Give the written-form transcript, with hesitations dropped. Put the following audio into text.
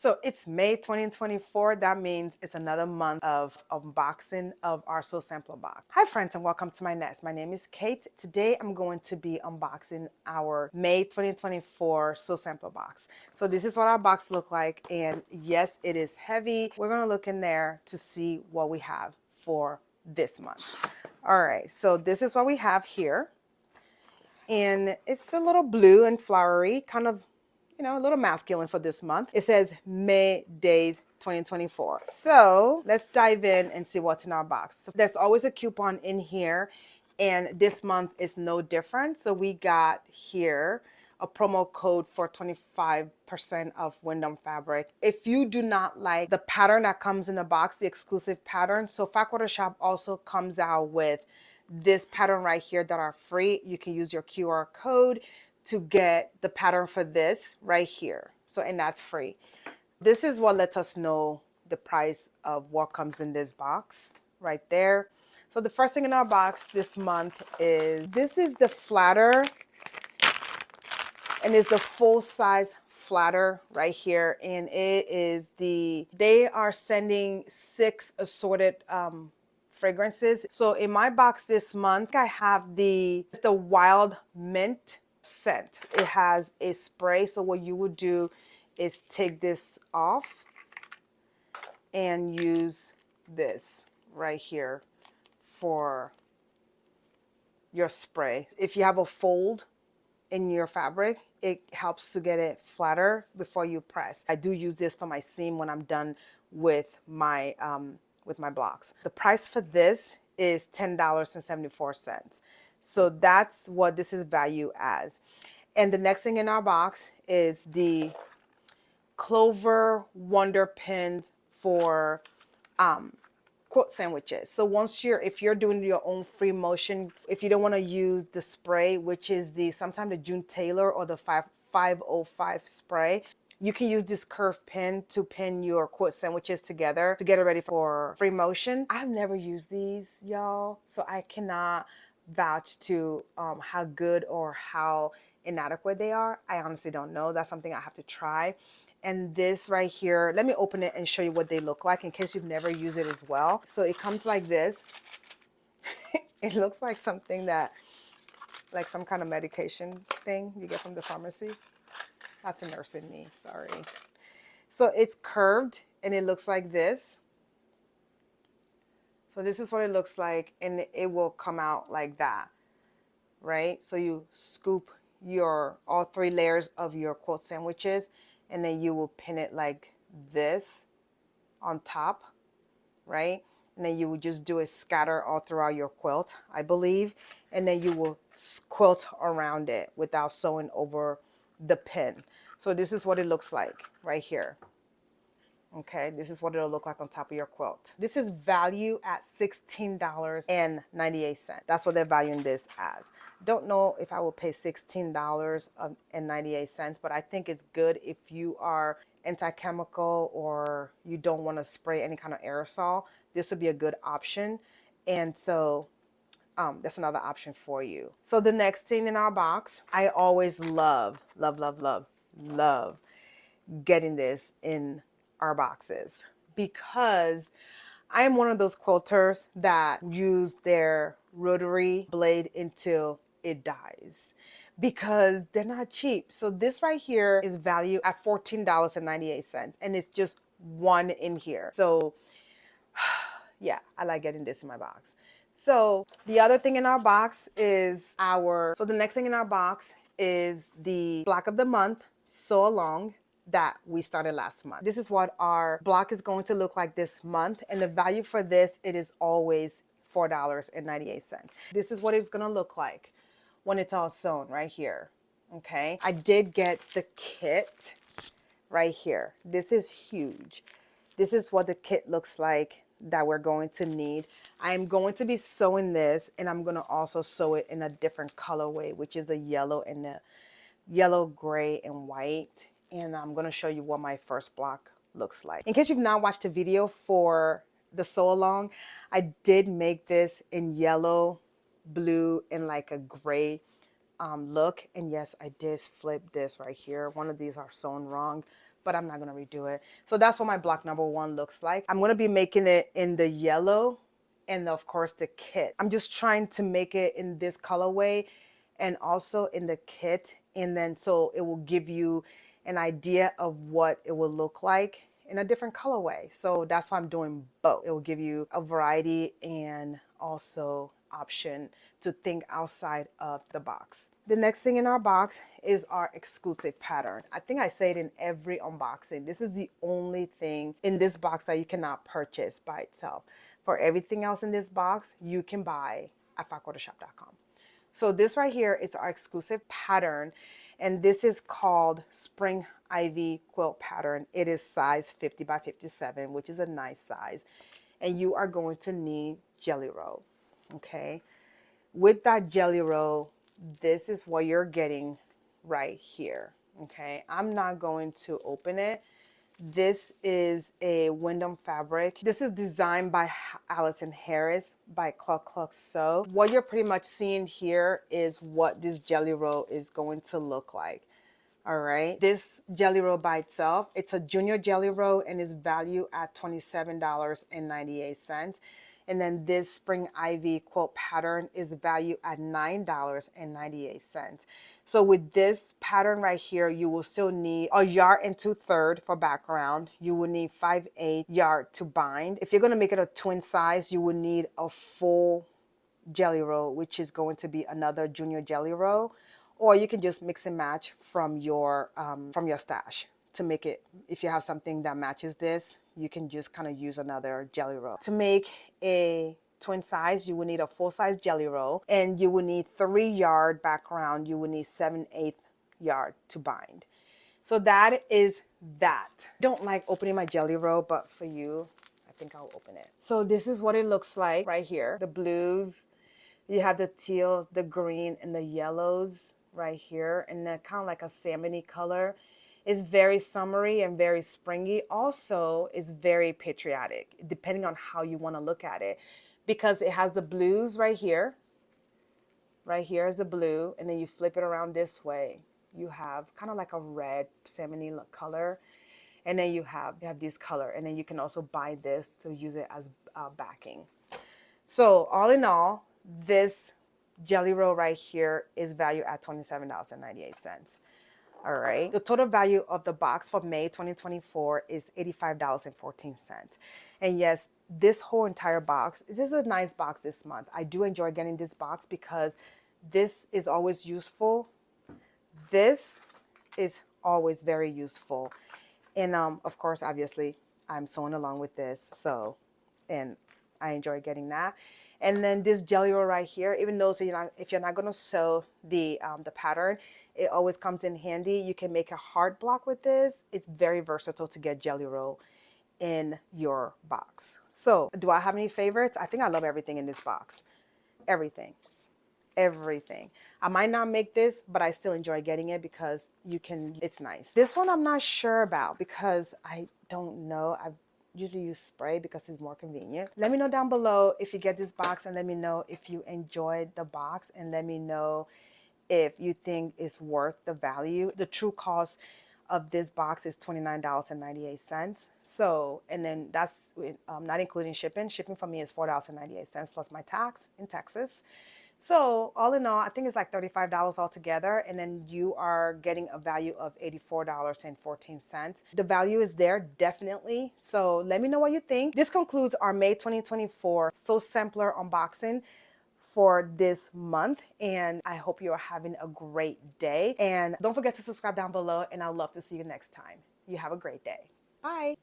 So it's May 2024. That means it's another month of unboxing of our Soul Sampler box. Hi friends and welcome to my nest. My name is Kate. Today I'm going to be unboxing our May 2024 Soul Sampler box. So this is what our box looks like, and yes, it is heavy. We're going to look in there to see what we have for this month. All right, so this is what we have here. And it's a little blue and flowery, kind of, a little masculine for this month. It says May Days 2024. So let's dive in and see what's in our box. So there's always a coupon in here, and this month is no different. So we got here a promo code for 25% off Wyndham fabric. If you do not like the pattern that comes in the box, the exclusive pattern, so Fact Shop also comes out with this pattern right here that are free. You can use your QR code to get the pattern for this right here. So, and that's free. This is what lets us know the price of what comes in this box right there. So the first thing in our box this month is, this is the flatter, and it's the full size flatter right here. And it is they are sending 6 assorted fragrances. So in my box this month, I have the wild mint scent. It has a spray. So what you would do is take this off and use this right here for your spray. If you have a fold in your fabric, it helps to get it flatter before you press. I do use this for my seam when I'm done with my blocks. The price for this is $10.74. So that's what this is valued as. And the next thing in our box is the Clover Wonder Pins for quilt sandwiches. So if you're doing your own free motion, if you don't want to use the spray, which is sometimes the June Taylor or the 505 spray, you can use this curved pin to pin your quilt sandwiches together to get it ready for free motion. I've never used these, y'all, so I cannot vouch to how good or how inadequate they are. I honestly don't know. That's something I have to try. And this right here, let me open it and show you what they look like in case you've never used it as well. So it comes like this. It looks like something like some kind of medication thing you get from the pharmacy. That's a nurse in me, sorry. So it's curved and it looks like this. So this is what it looks like, and it will come out like that, right? So you scoop all 3 layers of your quilt sandwiches, and then you will pin it like this on top, right? And then you will just do a scatter all throughout your quilt, I believe. And then you will quilt around it without sewing over the pin. So this is what it looks like right here. Okay, this is what it'll look like on top of your quilt. This is valued at $16.98. That's what they're valuing this as. Don't know if I will pay $16.98, but I think it's good if you are anti-chemical or you don't want to spray any kind of aerosol. This would be a good option. And so that's another option for you. So the next thing in our box, I always love getting this in our boxes because I am one of those quilters that use their rotary blade until it dies because they're not cheap. So this right here is valued at $14.98, and it's just one in here. So yeah, I like getting this in my box. So the other thing in our box is so the next thing in our box is the block of the month, Sew Along, that we started last month. This is what our block is going to look like this month. And the value for this, it is always $4.98. This is what it's gonna look like when it's all sewn right here, okay? I did get the kit right here. This is huge. This is what the kit looks like that we're going to need. I am going to be sewing this, and I'm gonna also sew it in a different colorway, which is a yellow and a yellow, gray, and white. And I'm gonna show you what my first block looks like. In case you've not watched the video for the sew along, I did make this in yellow, blue, and like a gray look. And yes, I did flip this right here. One of these are sewn wrong, but I'm not gonna redo it. So that's what my block number 1 looks like. I'm gonna be making it in the yellow and of course the kit. I'm just trying to make it in this colorway and also in the kit, and then so it will give you an idea of what it will look like in a different colorway. So that's why I'm doing both. It will give you a variety and also option to think outside of the box. The next thing in our box is our exclusive pattern. I think I say it in every unboxing. This is the only thing in this box that you cannot purchase by itself. For everything else in this box, you can buy at FatQuarterShop.com. So this right here is our exclusive pattern, and this is called Spring Ivy Quilt Pattern. It is size 50 by 57, which is a nice size. And you are going to need jelly roll, okay? With that jelly roll, this is what you're getting right here, okay? I'm not going to open it. This is a Wyndham fabric. This is designed by Allison Harris by Cluck Cluck Sew. What you're pretty much seeing here is what this jelly roll is going to look like. All right, this jelly roll by itself, it's a junior jelly roll and is valued at $27.98. And then this Spring Ivy quilt pattern is valued at $9.98. So with this pattern right here, you will still need a yard and 2/3 for background. You will need 5/8 yard to bind. If you're gonna make it a twin size, you will need a full jelly roll, which is going to be another junior jelly roll, or you can just mix and match from your stash to make it. If you have something that matches this, you can just kind of use another jelly roll. To make a twin size, you will need a full size jelly roll, and you will need 3 yard background. You will need 7/8 yard to bind. So that is that. I don't like opening my jelly roll, but for you, I think I'll open it. So this is what it looks like right here. The blues, you have the teals, the green, and the yellows right here, and then kind of like a salmony color. It's very summery and very springy. Also, it's very patriotic, depending on how you want to look at it, because it has the blues right here. Right here is the blue, and then you flip it around this way. You have kind of like a red salmony color, and then you have this color, and then you can also buy this to use it as backing. So all in all, this jelly roll right here is valued at $27.98. All right. The total value of the box for May 2024 is $85.14. And yes, this whole entire box, this is a nice box this month. I do enjoy getting this box because this is always useful. This is always very useful. And of course, obviously, I'm sewing along with this. So, and I enjoy getting that. And then this jelly roll right here, even though if you're not going to sew the pattern, it always comes in handy. You can make a hard block with this. It's very versatile to get jelly roll in your box. So do I have any favorites? I think I love everything in this box. Everything. Everything. I might not make this, but I still enjoy getting it because it's nice. This one I'm not sure about because I don't know. I've usually use spray because it's more convenient. Let me know down below if you get this box, and let me know if you enjoyed the box, and let me know if you think it's worth the value. The true cost of this box is $29.98. So, and then that's not including shipping. Shipping for me is $4.98 plus my tax in Texas. So all in all, I think it's like $35 altogether, and then you are getting a value of $84.14. The value is there, definitely. So let me know what you think. This concludes our May 2024 Sew Sampler unboxing for this month, and I hope you are having a great day. And don't forget to subscribe down below, and I'd love to see you next time. You have a great day. Bye.